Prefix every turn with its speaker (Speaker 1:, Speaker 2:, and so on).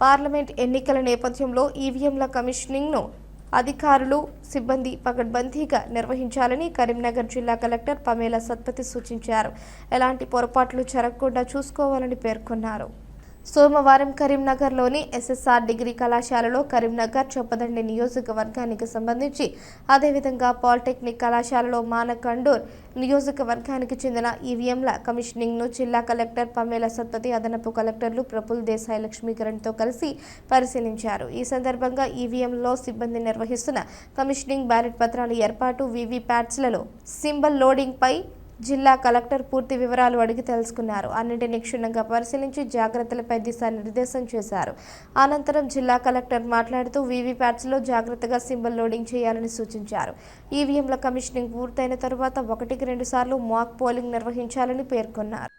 Speaker 1: Parliament ఎన్నికల నేపథ్యంలో ఈవీఎంల కమిషనింగ్ను అధికారులు సిబ్బంది పకడ్బందీగా నిర్వహించాలని కరీంనగర్ జిల్లా కలెక్టర్ పమేలా సత్పతి సూచించారు. ఎలాంటి పొరపాట్లు జరగకుండా చూసుకోవాలని పేర్కొన్నారు. సోమవారం కరీంనగర్లోని ఎస్ఎస్ఆర్ డిగ్రీ కళాశాలలో కరీంనగర్ చొప్పదండి నియోజకవర్గానికి సంబంధించి అదేవిధంగా పాలిటెక్నిక్ కళాశాలలో మానకండూర్ నియోజకవర్గానికి చెందిన ఈవీఎంల కమిషనింగ్ను జిల్లా కలెక్టర్ పమేలా సత్పతి అదనపు కలెక్టర్లు ప్రఫుల్ దేశాయ్ లక్ష్మీకరణ్తో కలిసి పరిశీలించారు. ఈ సందర్భంగా ఈవీఎంలో సిబ్బంది నిర్వహిస్తున్న కమిషనింగ్ బ్యాలెట్ పత్రాల ఏర్పాటు, వీవీప్యాట్స్లలో సింబల్ లోడింగ్పై జిల్లా కలెక్టర్ పూర్తి వివరాలు అడిగి తెలుసుకున్నారు. అన్నింటినీ క్షుణ్ణంగా పరిశీలించి జాగ్రత్తలపై దిశానిర్దేశం చేశారు. అనంతరం జిల్లా కలెక్టర్ మాట్లాడుతూ వీవీప్యాట్స్లో జాగ్రత్తగా సింబల్ లోడింగ్ చేయాలని సూచించారు. ఈవీఎంల కమిషనింగ్ పూర్తయిన తరువాత 1-2 సార్లు మాక్ పోలింగ్ నిర్వహించాలని పేర్కొన్నారు.